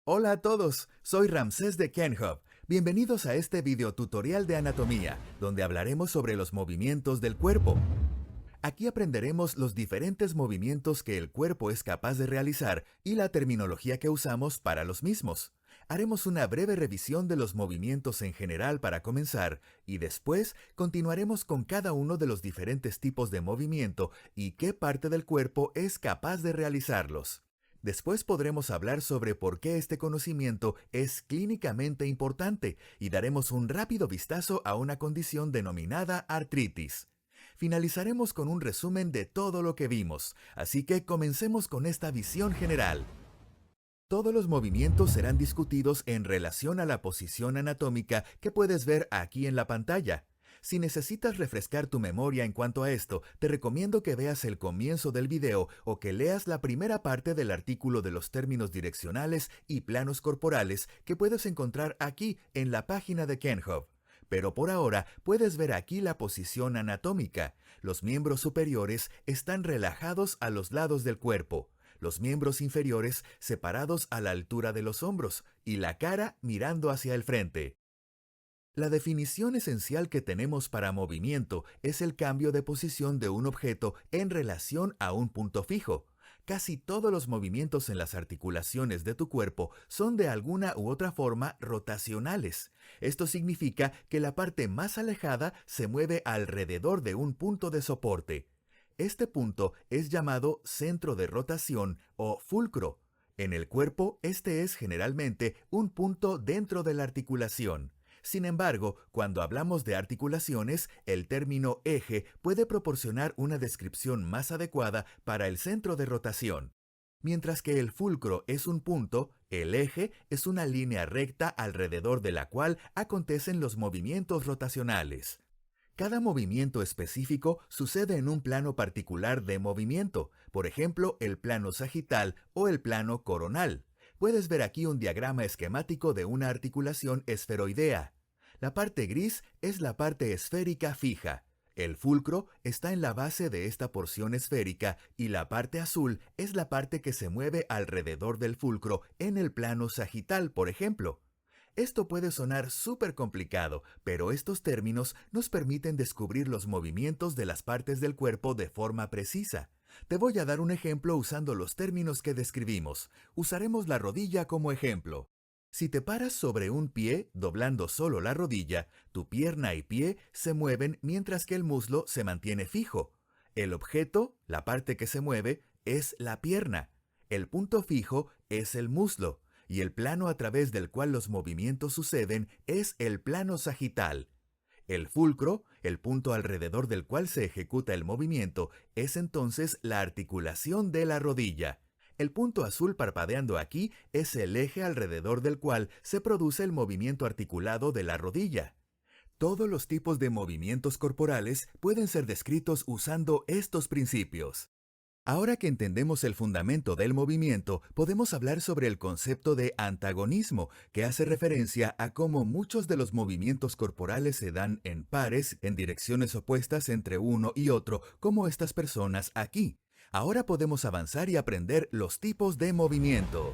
Hola a todos, soy Ramsés de KenHub. Bienvenidos a este video tutorial de anatomía, donde hablaremos sobre los movimientos del cuerpo. Aquí aprenderemos los diferentes movimientos que el cuerpo es capaz de realizar y la terminología que usamos para los mismos. Haremos una breve revisión de los movimientos en general para comenzar y después continuaremos con cada uno de los diferentes tipos de movimiento y qué parte del cuerpo es capaz de realizarlos. Después podremos hablar sobre por qué este conocimiento es clínicamente importante y daremos un rápido vistazo a una condición denominada artritis. Finalizaremos con un resumen de todo lo que vimos, así que comencemos con esta visión general. Todos los movimientos serán discutidos en relación a la posición anatómica que puedes ver aquí en la pantalla. Si necesitas refrescar tu memoria en cuanto a esto, te recomiendo que veas el comienzo del video o que leas la primera parte del artículo de los términos direccionales y planos corporales que puedes encontrar aquí en la página de KenHub. Pero por ahora puedes ver aquí la posición anatómica. Los miembros superiores están relajados a los lados del cuerpo, los miembros inferiores separados a la altura de los hombros y la cara mirando hacia el frente. La definición esencial que tenemos para movimiento es el cambio de posición de un objeto en relación a un punto fijo. Casi todos los movimientos en las articulaciones de tu cuerpo son de alguna u otra forma rotacionales. Esto significa que la parte más alejada se mueve alrededor de un punto de soporte. Este punto es llamado centro de rotación o fulcro. En el cuerpo, este es generalmente un punto dentro de la articulación. Sin embargo, cuando hablamos de articulaciones, el término eje puede proporcionar una descripción más adecuada para el centro de rotación. Mientras que el fulcro es un punto, el eje es una línea recta alrededor de la cual acontecen los movimientos rotacionales. Cada movimiento específico sucede en un plano particular de movimiento, por ejemplo, el plano sagital o el plano coronal. Puedes ver aquí un diagrama esquemático de una articulación esferoidea. La parte gris es la parte esférica fija. El fulcro está en la base de esta porción esférica y la parte azul es la parte que se mueve alrededor del fulcro en el plano sagital, por ejemplo. Esto puede sonar súper complicado, pero estos términos nos permiten descubrir los movimientos de las partes del cuerpo de forma precisa. Te voy a dar un ejemplo usando los términos que describimos. Usaremos la rodilla como ejemplo. Si te paras sobre un pie, doblando solo la rodilla, tu pierna y pie se mueven mientras que el muslo se mantiene fijo. El objeto, la parte que se mueve, es la pierna. El punto fijo es el muslo. Y el plano a través del cual los movimientos suceden es el plano sagital. El fulcro, el punto alrededor del cual se ejecuta el movimiento, es entonces la articulación de la rodilla. El punto azul parpadeando aquí es el eje alrededor del cual se produce el movimiento articulado de la rodilla. Todos los tipos de movimientos corporales pueden ser descritos usando estos principios. Ahora que entendemos el fundamento del movimiento, podemos hablar sobre el concepto de antagonismo, que hace referencia a cómo muchos de los movimientos corporales se dan en pares, en direcciones opuestas entre uno y otro, como estas personas aquí. Ahora podemos avanzar y aprender los tipos de movimiento.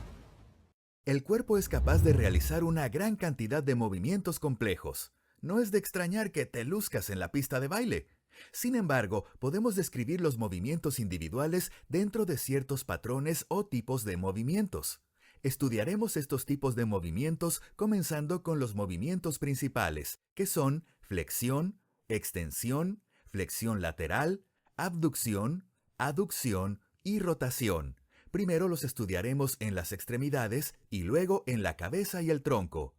El cuerpo es capaz de realizar una gran cantidad de movimientos complejos. No es de extrañar que te luzcas en la pista de baile. Sin embargo, podemos describir los movimientos individuales dentro de ciertos patrones o tipos de movimientos. Estudiaremos estos tipos de movimientos comenzando con los movimientos principales, que son flexión, extensión, flexión lateral, abducción, aducción y rotación. Primero los estudiaremos en las extremidades y luego en la cabeza y el tronco.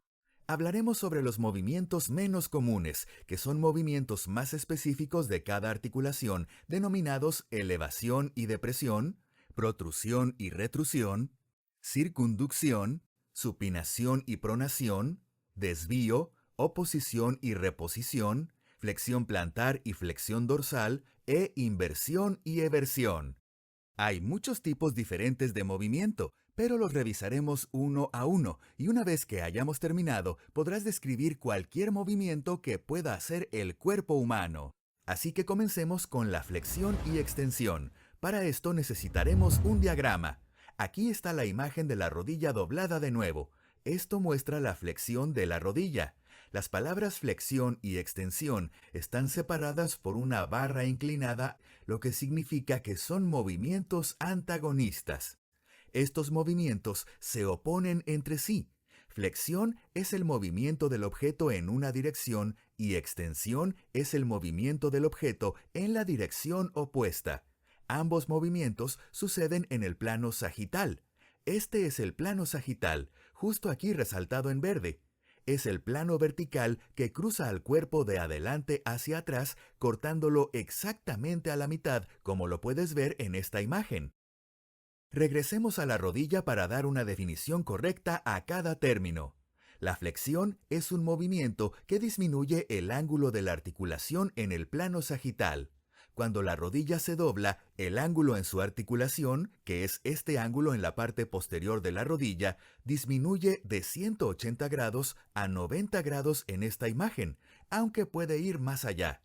Hablaremos sobre los movimientos menos comunes, que son movimientos más específicos de cada articulación, denominados elevación y depresión, protrusión y retrusión, circunducción, supinación y pronación, desvío, oposición y reposición, flexión plantar y flexión dorsal, e inversión y eversión. Hay muchos tipos diferentes de movimiento, pero los revisaremos uno a uno, y una vez que hayamos terminado, podrás describir cualquier movimiento que pueda hacer el cuerpo humano. Así que comencemos con la flexión y extensión. Para esto necesitaremos un diagrama. Aquí está la imagen de la rodilla doblada de nuevo. Esto muestra la flexión de la rodilla. Las palabras flexión y extensión están separadas por una barra inclinada, lo que significa que son movimientos antagonistas. Estos movimientos se oponen entre sí. Flexión es el movimiento del objeto en una dirección y extensión es el movimiento del objeto en la dirección opuesta. Ambos movimientos suceden en el plano sagital. Este es el plano sagital, justo aquí resaltado en verde. Es el plano vertical que cruza al cuerpo de adelante hacia atrás, cortándolo exactamente a la mitad, como lo puedes ver en esta imagen. Regresemos a la rodilla para dar una definición correcta a cada término. La flexión es un movimiento que disminuye el ángulo de la articulación en el plano sagital. Cuando la rodilla se dobla, el ángulo en su articulación, que es este ángulo en la parte posterior de la rodilla, disminuye de 180 grados a 90 grados en esta imagen, aunque puede ir más allá.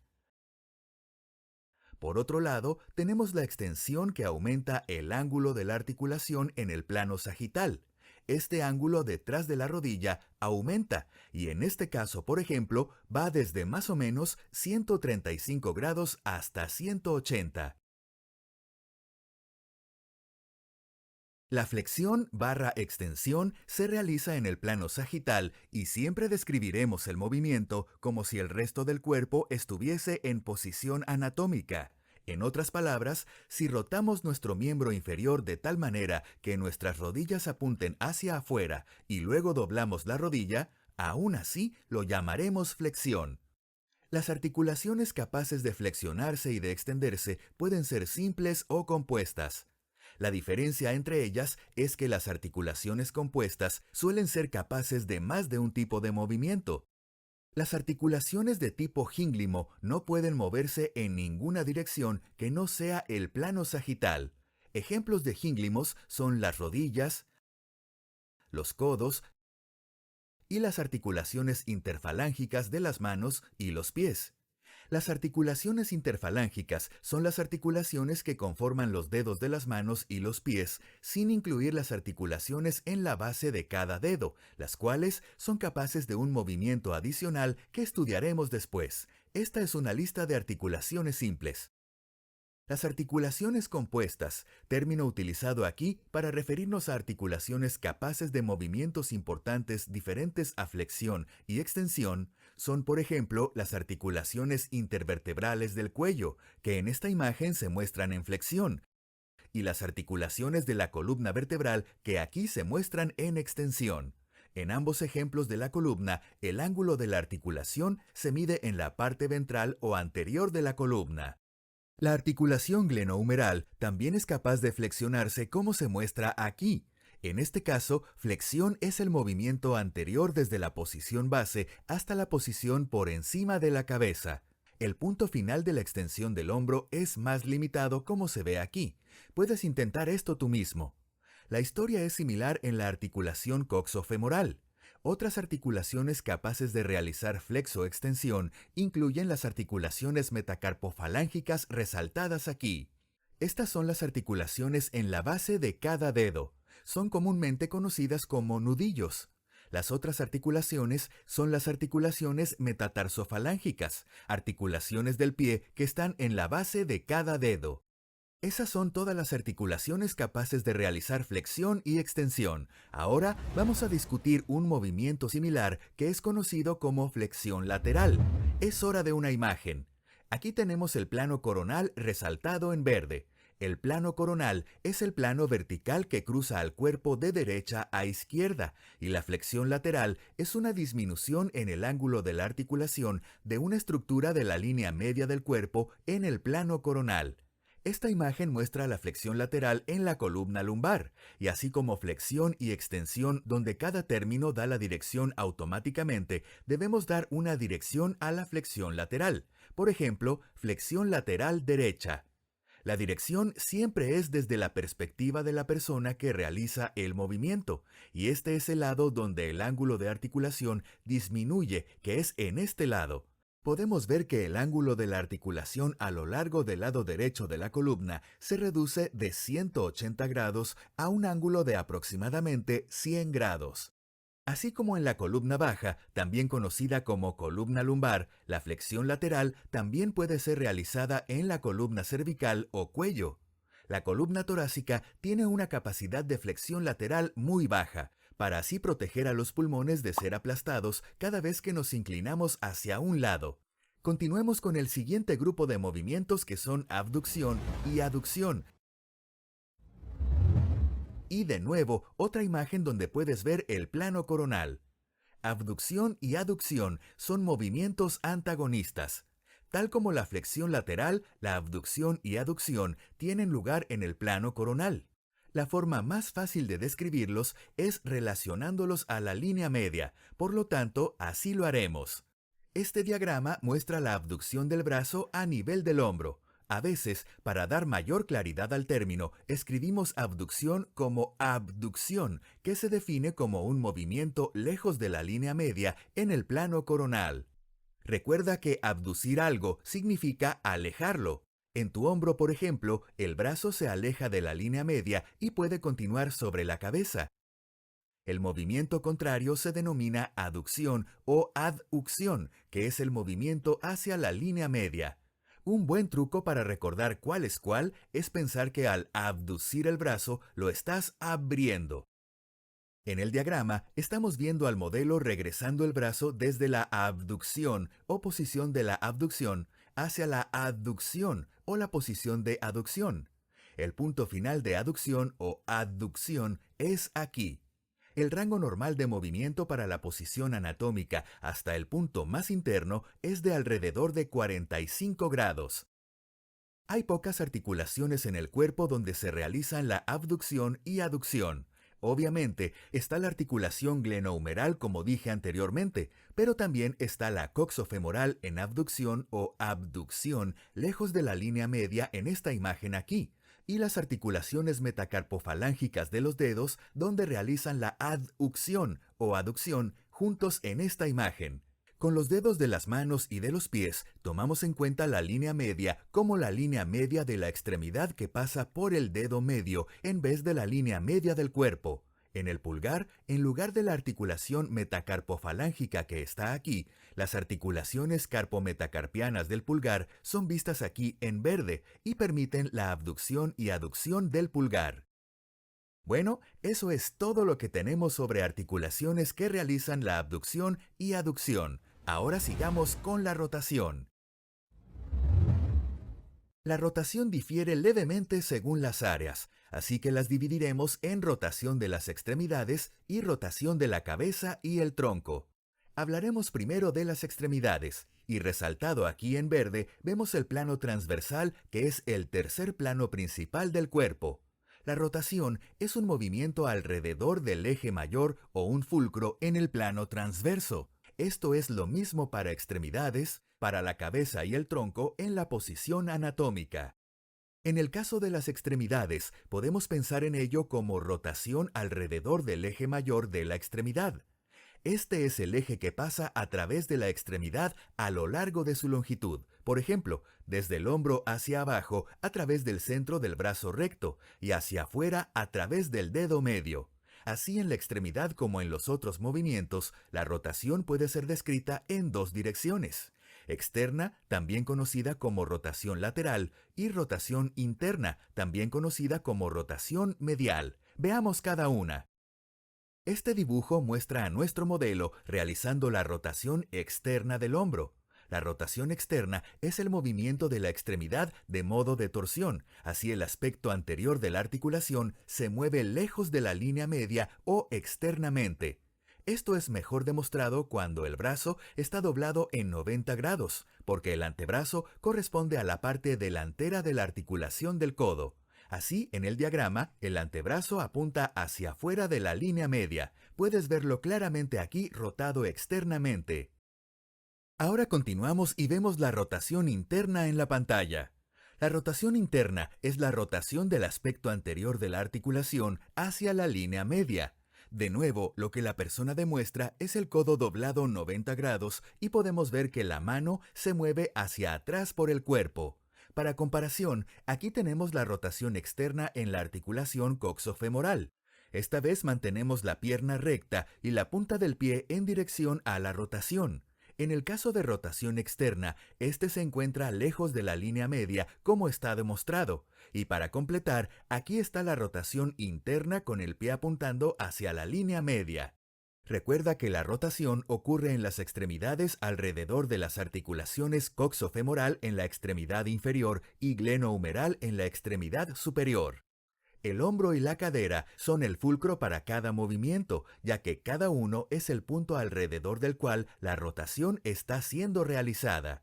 Por otro lado, tenemos la extensión que aumenta el ángulo de la articulación en el plano sagital. Este ángulo detrás de la rodilla aumenta y en este caso, por ejemplo, va desde más o menos 135 grados hasta 180. La flexión barra extensión se realiza en el plano sagital y siempre describiremos el movimiento como si el resto del cuerpo estuviese en posición anatómica. En otras palabras, si rotamos nuestro miembro inferior de tal manera que nuestras rodillas apunten hacia afuera y luego doblamos la rodilla, aún así lo llamaremos flexión. Las articulaciones capaces de flexionarse y de extenderse pueden ser simples o compuestas. La diferencia entre ellas es que las articulaciones compuestas suelen ser capaces de más de un tipo de movimiento. Las articulaciones de tipo gínglimo no pueden moverse en ninguna dirección que no sea el plano sagital. Ejemplos de gínglimos son las rodillas, los codos y las articulaciones interfalángicas de las manos y los pies. Las articulaciones interfalángicas son las articulaciones que conforman los dedos de las manos y los pies, sin incluir las articulaciones en la base de cada dedo, las cuales son capaces de un movimiento adicional que estudiaremos después. Esta es una lista de articulaciones simples. Las articulaciones compuestas, término utilizado aquí para referirnos a articulaciones capaces de movimientos importantes diferentes a flexión y extensión, son por ejemplo las articulaciones intervertebrales del cuello, que en esta imagen se muestran en flexión, y las articulaciones de la columna vertebral, que aquí se muestran en extensión. En ambos ejemplos de la columna, el ángulo de la articulación se mide en la parte ventral o anterior de la columna. La articulación glenohumeral también es capaz de flexionarse como se muestra aquí. En este caso, flexión es el movimiento anterior desde la posición base hasta la posición por encima de la cabeza. El punto final de la extensión del hombro es más limitado como se ve aquí. Puedes intentar esto tú mismo. La historia es similar en la articulación coxofemoral. Otras articulaciones capaces de realizar flexoextensión incluyen las articulaciones metacarpofalángicas resaltadas aquí. Estas son las articulaciones en la base de cada dedo. Son comúnmente conocidas como nudillos. Las otras articulaciones son las articulaciones metatarsofalángicas, articulaciones del pie que están en la base de cada dedo. Esas son todas las articulaciones capaces de realizar flexión y extensión. Ahora vamos a discutir un movimiento similar que es conocido como flexión lateral. Es hora de una imagen. Aquí tenemos el plano coronal resaltado en verde. El plano coronal es el plano vertical que cruza al cuerpo de derecha a izquierda y la flexión lateral es una disminución en el ángulo de la articulación de una estructura de la línea media del cuerpo en el plano coronal. Esta imagen muestra la flexión lateral en la columna lumbar, y así como flexión y extensión donde cada término da la dirección automáticamente, debemos dar una dirección a la flexión lateral. Por ejemplo, flexión lateral derecha. La dirección siempre es desde la perspectiva de la persona que realiza el movimiento, y este es el lado donde el ángulo de articulación disminuye, que es en este lado. Podemos ver que el ángulo de la articulación a lo largo del lado derecho de la columna se reduce de 180 grados a un ángulo de aproximadamente 100 grados. Así como en la columna baja, también conocida como columna lumbar, la flexión lateral también puede ser realizada en la columna cervical o cuello. La columna torácica tiene una capacidad de flexión lateral muy baja, para así proteger a los pulmones de ser aplastados cada vez que nos inclinamos hacia un lado. Continuemos con el siguiente grupo de movimientos que son abducción y aducción. Y de nuevo, otra imagen donde puedes ver el plano coronal. Abducción y aducción son movimientos antagonistas. Tal como la flexión lateral, la abducción y aducción tienen lugar en el plano coronal. La forma más fácil de describirlos es relacionándolos a la línea media, por lo tanto, así lo haremos. Este diagrama muestra la abducción del brazo a nivel del hombro. A veces, para dar mayor claridad al término, escribimos abducción como abducción, que se define como un movimiento lejos de la línea media en el plano coronal. Recuerda que abducir algo significa alejarlo. En tu hombro, por ejemplo, el brazo se aleja de la línea media y puede continuar sobre la cabeza. El movimiento contrario se denomina aducción o aducción, que es el movimiento hacia la línea media. Un buen truco para recordar cuál es pensar que al abducir el brazo lo estás abriendo. En el diagrama estamos viendo al modelo regresando el brazo desde la abducción o posición de la abducción hacia la aducción o la posición de aducción. El punto final de aducción o aducción es aquí. El rango normal de movimiento para la posición anatómica hasta el punto más interno es de alrededor de 45 grados. Hay pocas articulaciones en el cuerpo donde se realizan la abducción y aducción. Obviamente, está la articulación glenohumeral como dije anteriormente, pero también está la coxofemoral en abducción o abducción lejos de la línea media en esta imagen aquí, y las articulaciones metacarpofalángicas de los dedos donde realizan la aducción o aducción juntos en esta imagen. Con los dedos de las manos y de los pies, tomamos en cuenta la línea media como la línea media de la extremidad que pasa por el dedo medio en vez de la línea media del cuerpo. En el pulgar, en lugar de la articulación metacarpofalángica que está aquí, las articulaciones carpometacarpianas del pulgar son vistas aquí en verde y permiten la abducción y aducción del pulgar. Bueno, eso es todo lo que tenemos sobre articulaciones que realizan la abducción y aducción. Ahora sigamos con la rotación. La rotación difiere levemente según las áreas, así que las dividiremos en rotación de las extremidades y rotación de la cabeza y el tronco. Hablaremos primero de las extremidades, y resaltado aquí en verde vemos el plano transversal que es el tercer plano principal del cuerpo. La rotación es un movimiento alrededor del eje mayor o un fulcro en el plano transverso. Esto es lo mismo para extremidades, para la cabeza y el tronco en la posición anatómica. En el caso de las extremidades, podemos pensar en ello como rotación alrededor del eje mayor de la extremidad. Este es el eje que pasa a través de la extremidad a lo largo de su longitud. Por ejemplo, desde el hombro hacia abajo a través del centro del brazo recto y hacia afuera a través del dedo medio. Así en la extremidad como en los otros movimientos, la rotación puede ser descrita en dos direcciones. Externa, también conocida como rotación lateral, y rotación interna, también conocida como rotación medial. Veamos cada una. Este dibujo muestra a nuestro modelo realizando la rotación externa del hombro. La rotación externa es el movimiento de la extremidad de modo de torsión, así el aspecto anterior de la articulación se mueve lejos de la línea media o externamente. Esto es mejor demostrado cuando el brazo está doblado en 90 grados, porque el antebrazo corresponde a la parte delantera de la articulación del codo. Así, en el diagrama, el antebrazo apunta hacia afuera de la línea media. Puedes verlo claramente aquí rotado externamente. Ahora continuamos y vemos la rotación interna en la pantalla. La rotación interna es la rotación del aspecto anterior de la articulación hacia la línea media. De nuevo, lo que la persona demuestra es el codo doblado 90 grados y podemos ver que la mano se mueve hacia atrás por el cuerpo. Para comparación, aquí tenemos la rotación externa en la articulación coxofemoral. Esta vez mantenemos la pierna recta y la punta del pie en dirección a la rotación. En el caso de rotación externa, este se encuentra lejos de la línea media, como está demostrado. Y para completar, aquí está la rotación interna con el pie apuntando hacia la línea media. Recuerda que la rotación ocurre en las extremidades alrededor de las articulaciones coxofemoral en la extremidad inferior y glenohumeral en la extremidad superior. El hombro y la cadera son el fulcro para cada movimiento, ya que cada uno es el punto alrededor del cual la rotación está siendo realizada.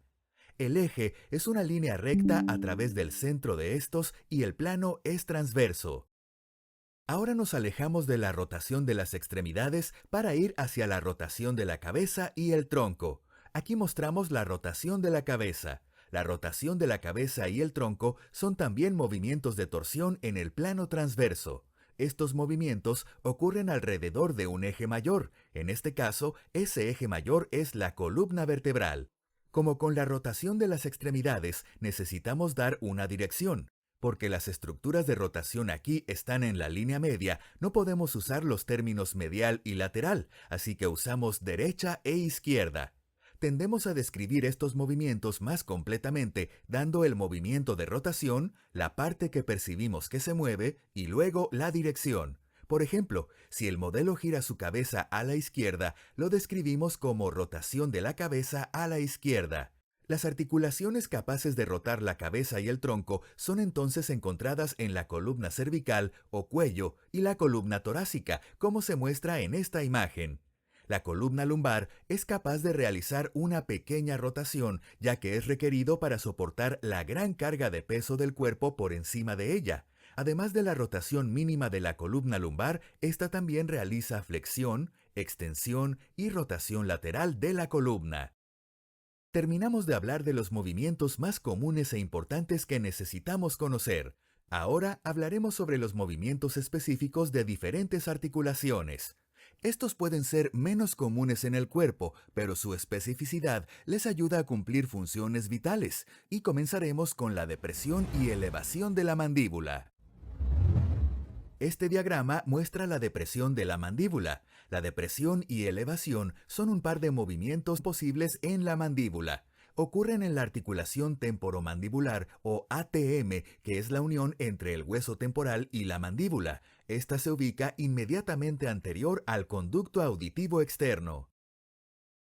El eje es una línea recta a través del centro de estos y el plano es transverso. Ahora nos alejamos de la rotación de las extremidades para ir hacia la rotación de la cabeza y el tronco. Aquí mostramos la rotación de la cabeza. La rotación de la cabeza y el tronco son también movimientos de torsión en el plano transverso. Estos movimientos ocurren alrededor de un eje mayor. En este caso, ese eje mayor es la columna vertebral. Como con la rotación de las extremidades, necesitamos dar una dirección. Porque las estructuras de rotación aquí están en la línea media, no podemos usar los términos medial y lateral, así que usamos derecha e izquierda. Tendemos a describir estos movimientos más completamente dando el movimiento de rotación, la parte que percibimos que se mueve y luego la dirección. Por ejemplo, si el modelo gira su cabeza a la izquierda, lo describimos como rotación de la cabeza a la izquierda. Las articulaciones capaces de rotar la cabeza y el tronco son entonces encontradas en la columna cervical o cuello y la columna torácica, como se muestra en esta imagen. La columna lumbar es capaz de realizar una pequeña rotación, ya que es requerido para soportar la gran carga de peso del cuerpo por encima de ella. Además de la rotación mínima de la columna lumbar, esta también realiza flexión, extensión y rotación lateral de la columna. Terminamos de hablar de los movimientos más comunes e importantes que necesitamos conocer. Ahora hablaremos sobre los movimientos específicos de diferentes articulaciones. Estos pueden ser menos comunes en el cuerpo, pero su especificidad les ayuda a cumplir funciones vitales, y comenzaremos con la depresión y elevación de la mandíbula. Este diagrama muestra la depresión de la mandíbula. La depresión y elevación son un par de movimientos posibles en la mandíbula. Ocurren en la articulación temporomandibular o ATM, que es la unión entre el hueso temporal y la mandíbula. Esta se ubica inmediatamente anterior al conducto auditivo externo.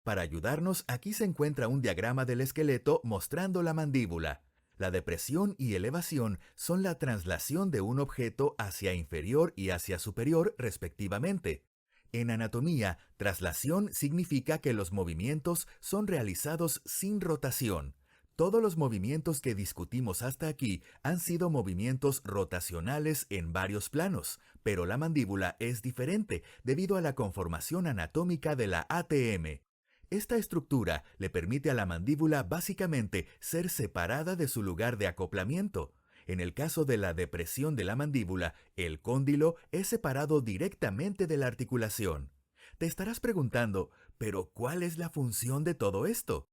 Para ayudarnos, aquí se encuentra un diagrama del esqueleto mostrando la mandíbula. La depresión y elevación son la traslación de un objeto hacia inferior y hacia superior, respectivamente. En anatomía, traslación significa que los movimientos son realizados sin rotación. Todos los movimientos que discutimos hasta aquí han sido movimientos rotacionales en varios planos, pero la mandíbula es diferente debido a la conformación anatómica de la ATM. Esta estructura le permite a la mandíbula básicamente ser separada de su lugar de acoplamiento. En el caso de la depresión de la mandíbula, el cóndilo es separado directamente de la articulación. Te estarás preguntando, ¿pero cuál es la función de todo esto?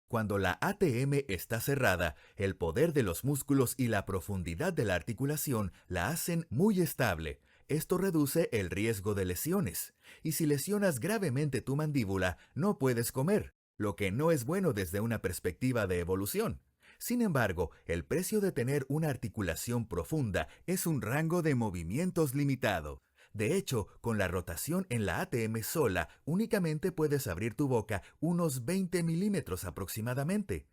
Cuando la ATM está cerrada, el poder de los músculos y la profundidad de la articulación la hacen muy estable. Esto reduce el riesgo de lesiones. Y si lesionas gravemente tu mandíbula, no puedes comer, lo que no es bueno desde una perspectiva de evolución. Sin embargo, el precio de tener una articulación profunda es un rango de movimientos limitado. De hecho, con la rotación en la ATM sola, únicamente puedes abrir tu boca unos 20 milímetros aproximadamente.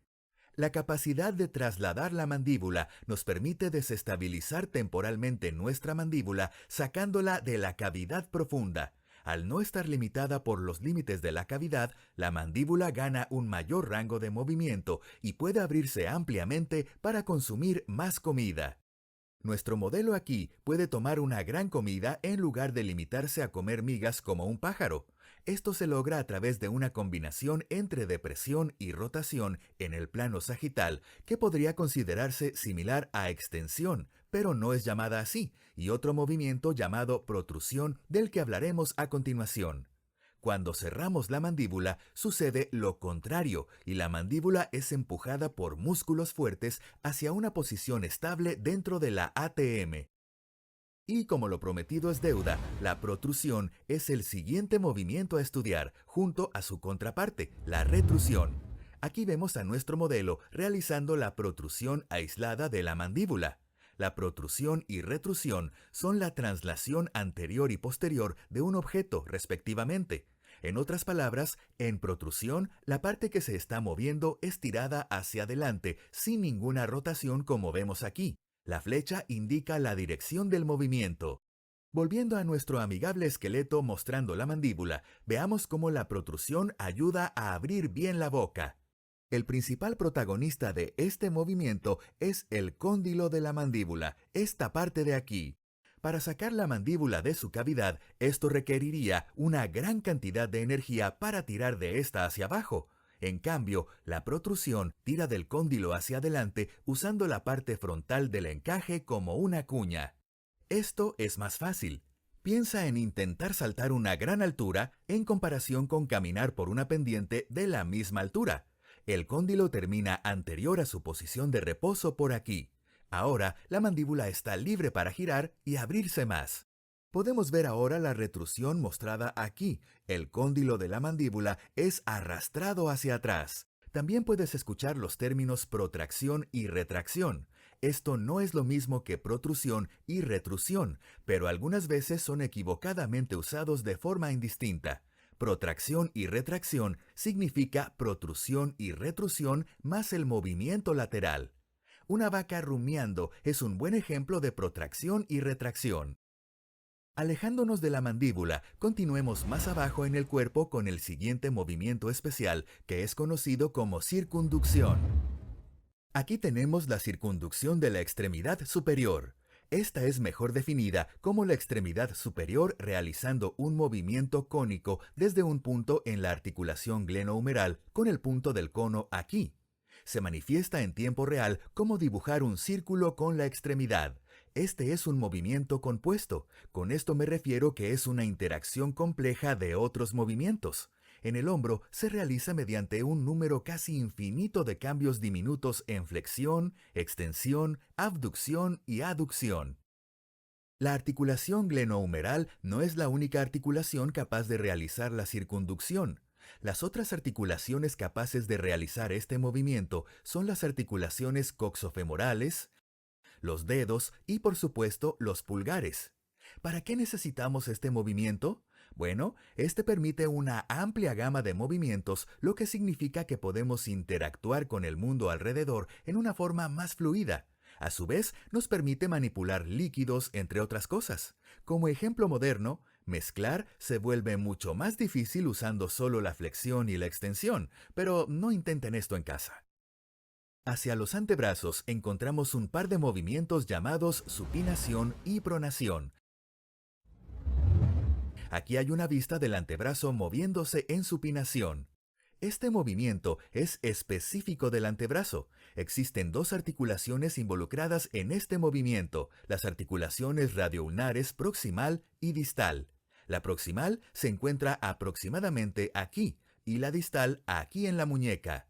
La capacidad de trasladar la mandíbula nos permite desestabilizar temporalmente nuestra mandíbula sacándola de la cavidad profunda. Al no estar limitada por los límites de la cavidad, la mandíbula gana un mayor rango de movimiento y puede abrirse ampliamente para consumir más comida. Nuestro modelo aquí puede tomar una gran comida en lugar de limitarse a comer migas como un pájaro. Esto se logra a través de una combinación entre depresión y rotación en el plano sagital, que podría considerarse similar a extensión, pero no es llamada así, y otro movimiento llamado protrusión del que hablaremos a continuación. Cuando cerramos la mandíbula, sucede lo contrario y la mandíbula es empujada por músculos fuertes hacia una posición estable dentro de la ATM. Y como lo prometido es deuda, la protrusión es el siguiente movimiento a estudiar, junto a su contraparte, la retrusión. Aquí vemos a nuestro modelo realizando la protrusión aislada de la mandíbula. La protrusión y retrusión son la traslación anterior y posterior de un objeto, respectivamente. En otras palabras, en protrusión, la parte que se está moviendo es tirada hacia adelante, sin ninguna rotación como vemos aquí. La flecha indica la dirección del movimiento. Volviendo a nuestro amigable esqueleto mostrando la mandíbula, veamos cómo la protrusión ayuda a abrir bien la boca. El principal protagonista de este movimiento es el cóndilo de la mandíbula, esta parte de aquí. Para sacar la mandíbula de su cavidad, esto requeriría una gran cantidad de energía para tirar de esta hacia abajo. En cambio, la protrusión tira del cóndilo hacia adelante usando la parte frontal del encaje como una cuña. Esto es más fácil. Piensa en intentar saltar una gran altura en comparación con caminar por una pendiente de la misma altura. El cóndilo termina anterior a su posición de reposo por aquí. Ahora la mandíbula está libre para girar y abrirse más. Podemos ver ahora la retrusión mostrada aquí. El cóndilo de la mandíbula es arrastrado hacia atrás. También puedes escuchar los términos protracción y retracción. Esto no es lo mismo que protrusión y retrusión, pero algunas veces son equivocadamente usados de forma indistinta. Protracción y retracción significa protrusión y retrusión más el movimiento lateral. Una vaca rumiando es un buen ejemplo de protracción y retracción. Alejándonos de la mandíbula, continuemos más abajo en el cuerpo con el siguiente movimiento especial que es conocido como circunducción. Aquí tenemos la circunducción de la extremidad superior. Esta es mejor definida como la extremidad superior realizando un movimiento cónico desde un punto en la articulación glenohumeral con el punto del cono aquí. Se manifiesta en tiempo real como dibujar un círculo con la extremidad. Este es un movimiento compuesto. Con esto me refiero que es una interacción compleja de otros movimientos. En el hombro se realiza mediante un número casi infinito de cambios diminutos en flexión, extensión, abducción y aducción. La articulación glenohumeral no es la única articulación capaz de realizar la circunducción. Las otras articulaciones capaces de realizar este movimiento son las articulaciones coxofemorales, los dedos y, por supuesto, los pulgares. ¿Para qué necesitamos este movimiento? Bueno, este permite una amplia gama de movimientos, lo que significa que podemos interactuar con el mundo alrededor en una forma más fluida. A su vez, nos permite manipular líquidos, entre otras cosas. Como ejemplo moderno, mezclar se vuelve mucho más difícil usando solo la flexión y la extensión, pero no intenten esto en casa. Hacia los antebrazos encontramos un par de movimientos llamados supinación y pronación. Aquí hay una vista del antebrazo moviéndose en supinación. Este movimiento es específico del antebrazo. Existen dos articulaciones involucradas en este movimiento, las articulaciones radioulnares proximal y distal. La proximal se encuentra aproximadamente aquí y la distal aquí en la muñeca.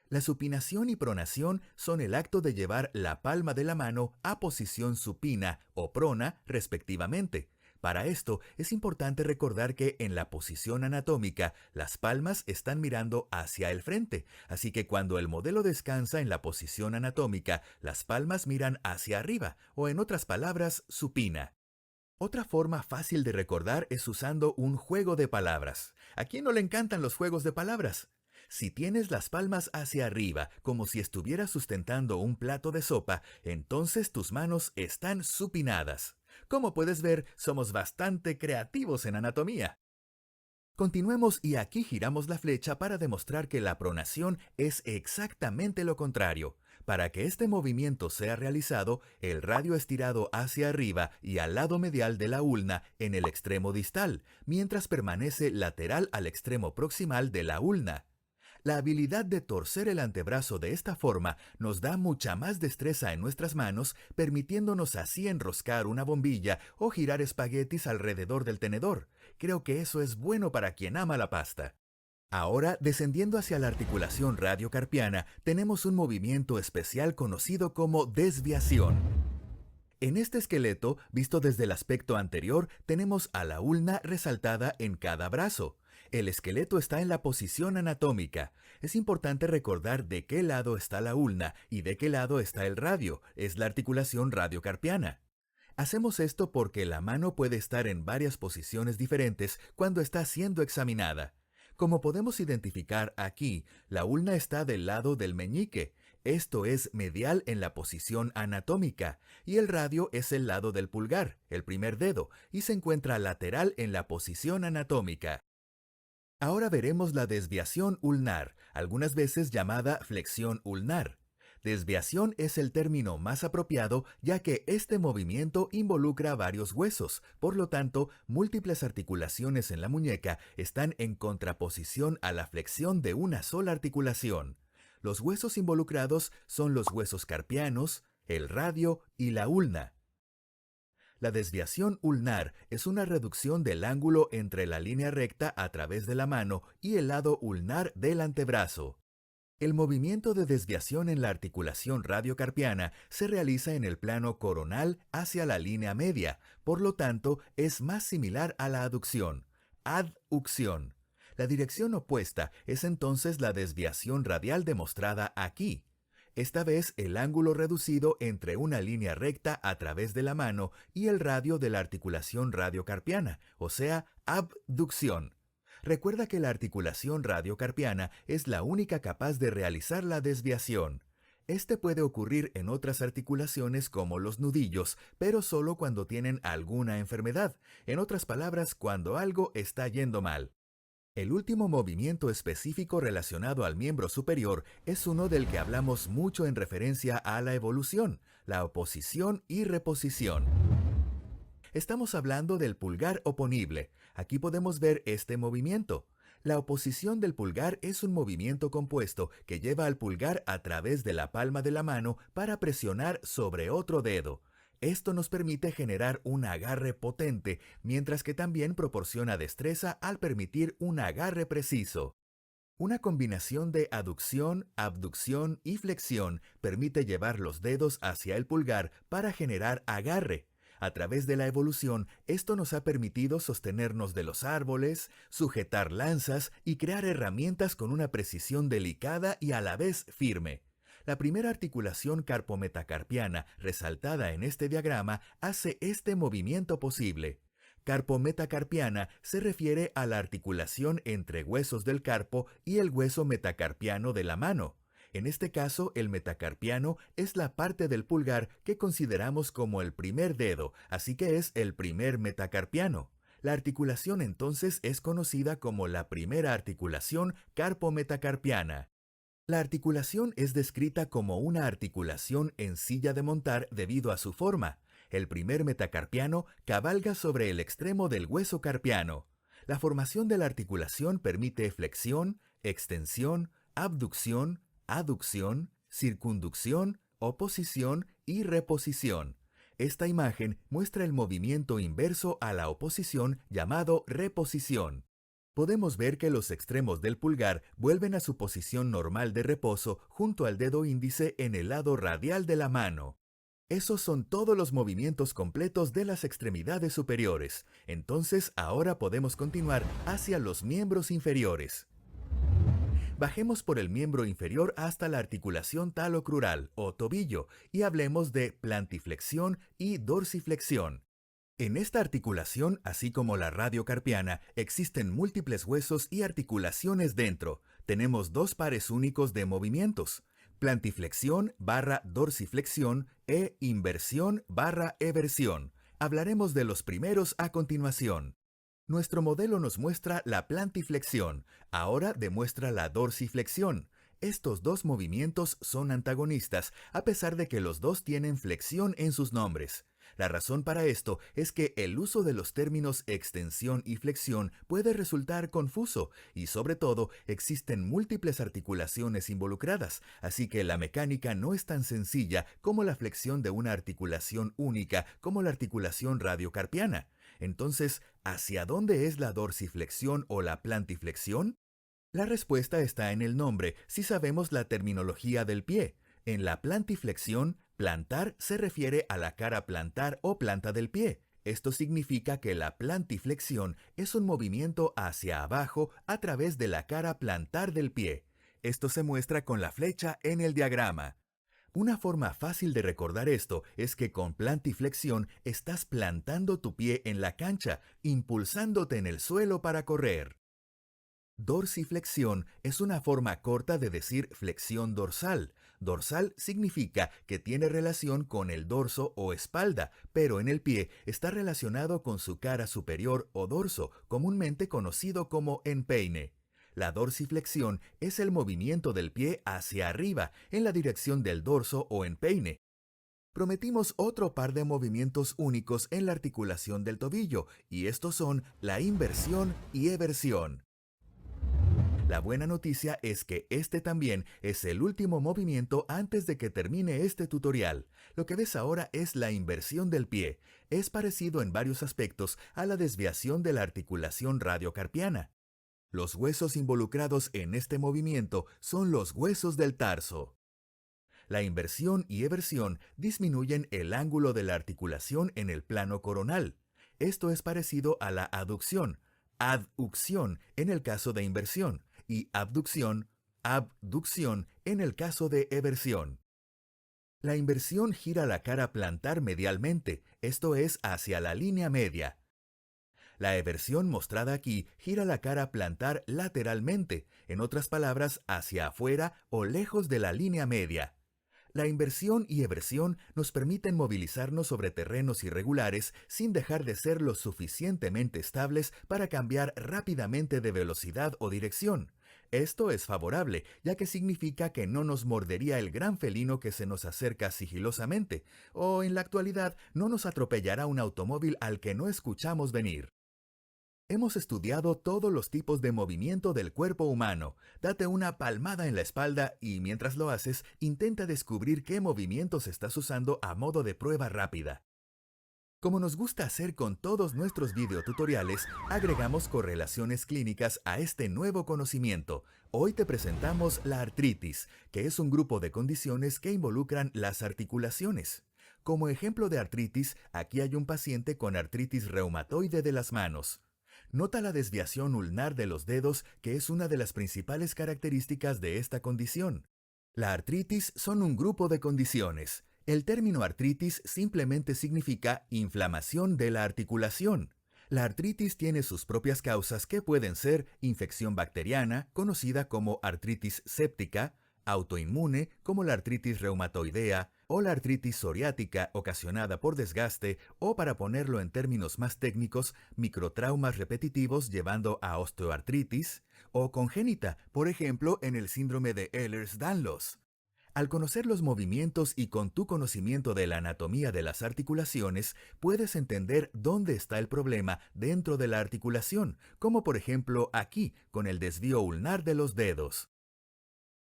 La supinación y pronación son el acto de llevar la palma de la mano a posición supina o prona, respectivamente. Para esto es importante recordar que en la posición anatómica las palmas están mirando hacia el frente, así que cuando el modelo descansa en la posición anatómica, las palmas miran hacia arriba, o en otras palabras, supina. Otra forma fácil de recordar es usando un juego de palabras. ¿A quién no le encantan los juegos de palabras? Si tienes las palmas hacia arriba, como si estuvieras sustentando un plato de sopa, entonces tus manos están supinadas. Como puedes ver, somos bastante creativos en anatomía. Continuemos y aquí giramos la flecha para demostrar que la pronación es exactamente lo contrario. Para que este movimiento sea realizado, el radio es tirado hacia arriba y al lado medial de la ulna en el extremo distal, mientras permanece lateral al extremo proximal de la ulna. La habilidad de torcer el antebrazo de esta forma nos da mucha más destreza en nuestras manos, permitiéndonos así enroscar una bombilla o girar espaguetis alrededor del tenedor. Creo que eso es bueno para quien ama la pasta. Ahora, descendiendo hacia la articulación radiocarpiana, tenemos un movimiento especial conocido como desviación. En este esqueleto, visto desde el aspecto anterior, tenemos a la ulna resaltada en cada brazo. El esqueleto está en la posición anatómica. Es importante recordar de qué lado está la ulna y de qué lado está el radio, es la articulación radiocarpiana. Hacemos esto porque la mano puede estar en varias posiciones diferentes cuando está siendo examinada. Como podemos identificar aquí, la ulna está del lado del meñique. Esto es medial en la posición anatómica, y el radio es el lado del pulgar, el primer dedo, y se encuentra lateral en la posición anatómica. Ahora veremos la desviación ulnar, algunas veces llamada flexión ulnar. Desviación es el término más apropiado ya que este movimiento involucra varios huesos, por lo tanto, múltiples articulaciones en la muñeca están en contraposición a la flexión de una sola articulación. Los huesos involucrados son los huesos carpianos, el radio y la ulna. La desviación ulnar es una reducción del ángulo entre la línea recta a través de la mano y el lado ulnar del antebrazo. El movimiento de desviación en la articulación radiocarpiana se realiza en el plano coronal hacia la línea media, por lo tanto es más similar a la aducción, adducción. La dirección opuesta es entonces la desviación radial demostrada aquí. Esta vez el ángulo reducido entre una línea recta a través de la mano y el radio de la articulación radiocarpiana, o sea, abducción. Recuerda que la articulación radiocarpiana es la única capaz de realizar la desviación. Este puede ocurrir en otras articulaciones como los nudillos, pero solo cuando tienen alguna enfermedad, en otras palabras, cuando algo está yendo mal. El último movimiento específico relacionado al miembro superior es uno del que hablamos mucho en referencia a la evolución, la oposición y reposición. Estamos hablando del pulgar oponible. Aquí podemos ver este movimiento. La oposición del pulgar es un movimiento compuesto que lleva al pulgar a través de la palma de la mano para presionar sobre otro dedo. Esto nos permite generar un agarre potente, mientras que también proporciona destreza al permitir un agarre preciso. Una combinación de aducción, abducción y flexión permite llevar los dedos hacia el pulgar para generar agarre. A través de la evolución, esto nos ha permitido sostenernos de los árboles, sujetar lanzas y crear herramientas con una precisión delicada y a la vez firme. La primera articulación carpometacarpiana resaltada en este diagrama hace este movimiento posible. Carpometacarpiana se refiere a la articulación entre huesos del carpo y el hueso metacarpiano de la mano. En este caso, el metacarpiano es la parte del pulgar que consideramos como el primer dedo, así que es el primer metacarpiano. La articulación entonces es conocida como la primera articulación carpometacarpiana. La articulación es descrita como una articulación en silla de montar debido a su forma. El primer metacarpiano cabalga sobre el extremo del hueso carpiano. La formación de la articulación permite flexión, extensión, abducción, aducción, circunducción, oposición y reposición. Esta imagen muestra el movimiento inverso a la oposición llamado reposición. Podemos ver que los extremos del pulgar vuelven a su posición normal de reposo junto al dedo índice en el lado radial de la mano. Esos son todos los movimientos completos de las extremidades superiores. Entonces ahora podemos continuar hacia los miembros inferiores. Bajemos por el miembro inferior hasta la articulación talocrural o tobillo y hablemos de plantiflexión y dorsiflexión. En esta articulación, así como la radiocarpiana, existen múltiples huesos y articulaciones dentro. Tenemos dos pares únicos de movimientos: plantiflexión / dorsiflexión e inversión / eversión. Hablaremos de los primeros a continuación. Nuestro modelo nos muestra la plantiflexión, ahora demuestra la dorsiflexión. Estos dos movimientos son antagonistas, a pesar de que los dos tienen flexión en sus nombres. La razón para esto es que el uso de los términos extensión y flexión puede resultar confuso y sobre todo existen múltiples articulaciones involucradas, así que la mecánica no es tan sencilla como la flexión de una articulación única como la articulación radiocarpiana. Entonces, ¿hacia dónde es la dorsiflexión o la plantiflexión? La respuesta está en el nombre si sabemos la terminología del pie. En la plantiflexión, plantar se refiere a la cara plantar o planta del pie. Esto significa que la plantiflexión es un movimiento hacia abajo a través de la cara plantar del pie. Esto se muestra con la flecha en el diagrama. Una forma fácil de recordar esto es que con plantiflexión estás plantando tu pie en la cancha, impulsándote en el suelo para correr. Dorsiflexión es una forma corta de decir flexión dorsal. Dorsal significa que tiene relación con el dorso o espalda, pero en el pie está relacionado con su cara superior o dorso, comúnmente conocido como empeine. La dorsiflexión es el movimiento del pie hacia arriba, en la dirección del dorso o empeine. Prometimos otro par de movimientos únicos en la articulación del tobillo, y estos son la inversión y eversión. La buena noticia es que este también es el último movimiento antes de que termine este tutorial. Lo que ves ahora es la inversión del pie. Es parecido en varios aspectos a la desviación de la articulación radiocarpiana. Los huesos involucrados en este movimiento son los huesos del tarso. La inversión y eversión disminuyen el ángulo de la articulación en el plano coronal. Esto es parecido a la aducción, adducción en el caso de inversión, y abducción, abducción en el caso de eversión. La inversión gira la cara plantar medialmente, esto es hacia la línea media. La eversión mostrada aquí gira la cara plantar lateralmente, en otras palabras, hacia afuera o lejos de la línea media. La inversión y eversión nos permiten movilizarnos sobre terrenos irregulares sin dejar de ser lo suficientemente estables para cambiar rápidamente de velocidad o dirección. Esto es favorable, ya que significa que no nos mordería el gran felino que se nos acerca sigilosamente, o en la actualidad no nos atropellará un automóvil al que no escuchamos venir. Hemos estudiado todos los tipos de movimiento del cuerpo humano. Date una palmada en la espalda y mientras lo haces, intenta descubrir qué movimientos estás usando a modo de prueba rápida. Como nos gusta hacer con todos nuestros videotutoriales, agregamos correlaciones clínicas a este nuevo conocimiento. Hoy te presentamos la artritis, que es un grupo de condiciones que involucran las articulaciones. Como ejemplo de artritis, aquí hay un paciente con artritis reumatoide de las manos. Nota la desviación ulnar de los dedos, que es una de las principales características de esta condición. La artritis son un grupo de condiciones. El término artritis simplemente significa inflamación de la articulación. La artritis tiene sus propias causas que pueden ser infección bacteriana, conocida como artritis séptica, autoinmune, como la artritis reumatoidea, o la artritis psoriática ocasionada por desgaste, o para ponerlo en términos más técnicos, microtraumas repetitivos llevando a osteoartritis, o congénita, por ejemplo, en el síndrome de Ehlers-Danlos. Al conocer los movimientos y con tu conocimiento de la anatomía de las articulaciones, puedes entender dónde está el problema dentro de la articulación, como por ejemplo aquí, con el desvío ulnar de los dedos.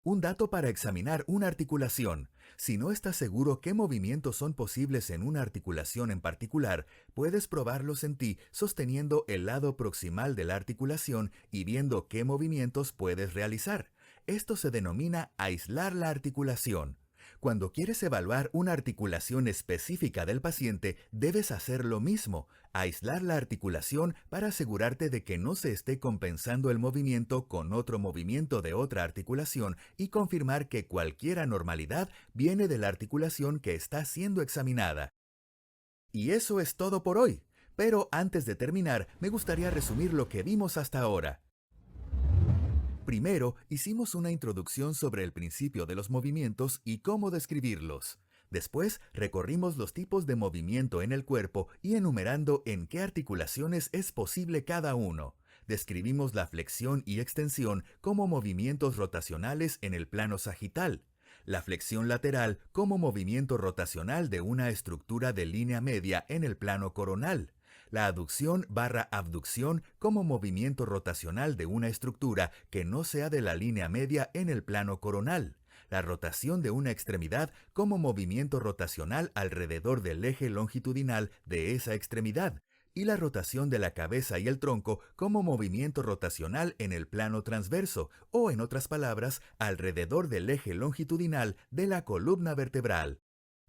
Un dato para examinar una articulación. Si no estás seguro qué movimientos son posibles en una articulación en particular, puedes probarlos en ti sosteniendo el lado proximal de la articulación y viendo qué movimientos puedes realizar. Esto se denomina aislar la articulación. Cuando quieres evaluar una articulación específica del paciente, debes hacer lo mismo, aislar la articulación para asegurarte de que no se esté compensando el movimiento con otro movimiento de otra articulación y confirmar que cualquier anormalidad viene de la articulación que está siendo examinada. Y eso es todo por hoy. Pero antes de terminar, me gustaría resumir lo que vimos hasta ahora. Primero, hicimos una introducción sobre el principio de los movimientos y cómo describirlos. Después, recorrimos los tipos de movimiento en el cuerpo y enumerando en qué articulaciones es posible cada uno. Describimos la flexión y extensión como movimientos rotacionales en el plano sagital. la flexión lateral como movimiento rotacional de una estructura de línea media en el plano coronal, la aducción/abducción como movimiento rotacional de una estructura que no sea de la línea media en el plano coronal, la rotación de una extremidad como movimiento rotacional alrededor del eje longitudinal de esa extremidad, y la rotación de la cabeza y el tronco como movimiento rotacional en el plano transverso, o en otras palabras, alrededor del eje longitudinal de la columna vertebral.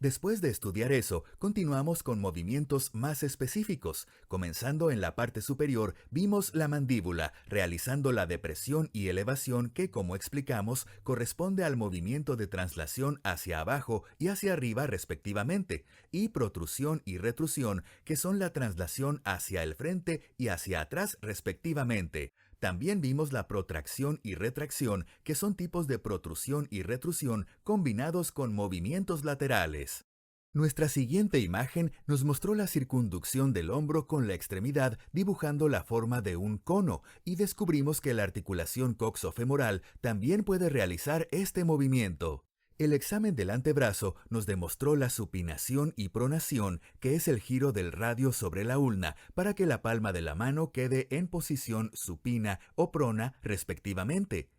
Después de estudiar eso, continuamos con movimientos más específicos. Comenzando en la parte superior, vimos la mandíbula, realizando la depresión y elevación que, como explicamos, corresponde al movimiento de traslación hacia abajo y hacia arriba respectivamente, y protrusión y retrusión, que son la traslación hacia el frente y hacia atrás respectivamente. También vimos la protracción y retracción, que son tipos de protrusión y retrusión combinados con movimientos laterales. Nuestra siguiente imagen nos mostró la circunducción del hombro con la extremidad dibujando la forma de un cono, y descubrimos que la articulación coxofemoral también puede realizar este movimiento. El examen del antebrazo nos demostró la supinación y pronación, que es el giro del radio sobre la ulna, para que la palma de la mano quede en posición supina o prona, respectivamente.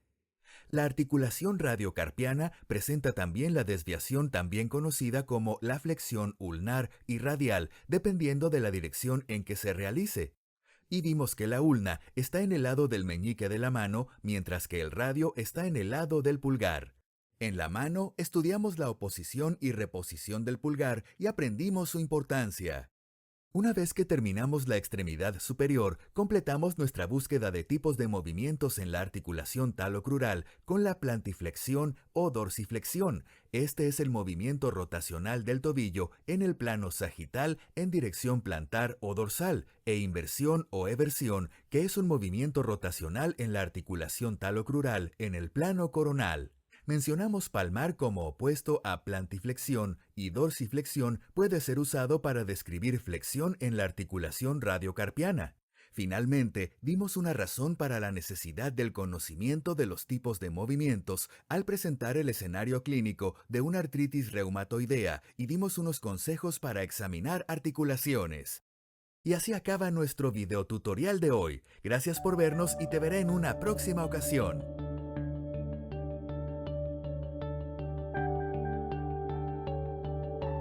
La articulación radiocarpiana presenta también la desviación también conocida como la flexión ulnar y radial, dependiendo de la dirección en que se realice. Y vimos que la ulna está en el lado del meñique de la mano, mientras que el radio está en el lado del pulgar. En la mano estudiamos la oposición y reposición del pulgar y aprendimos su importancia. Una vez que terminamos la extremidad superior, completamos nuestra búsqueda de tipos de movimientos en la articulación talocrural con la plantiflexión o dorsiflexión. Este es el movimiento rotacional del tobillo en el plano sagital en dirección plantar o dorsal, e inversión o eversión, que es un movimiento rotacional en la articulación talocrural en el plano coronal. Mencionamos palmar como opuesto a plantiflexión, y dorsiflexión puede ser usado para describir flexión en la articulación radiocarpiana. Finalmente, vimos una razón para la necesidad del conocimiento de los tipos de movimientos al presentar el escenario clínico de una artritis reumatoidea, y dimos unos consejos para examinar articulaciones. Y así acaba nuestro videotutorial de hoy. Gracias por vernos y te veré en una próxima ocasión.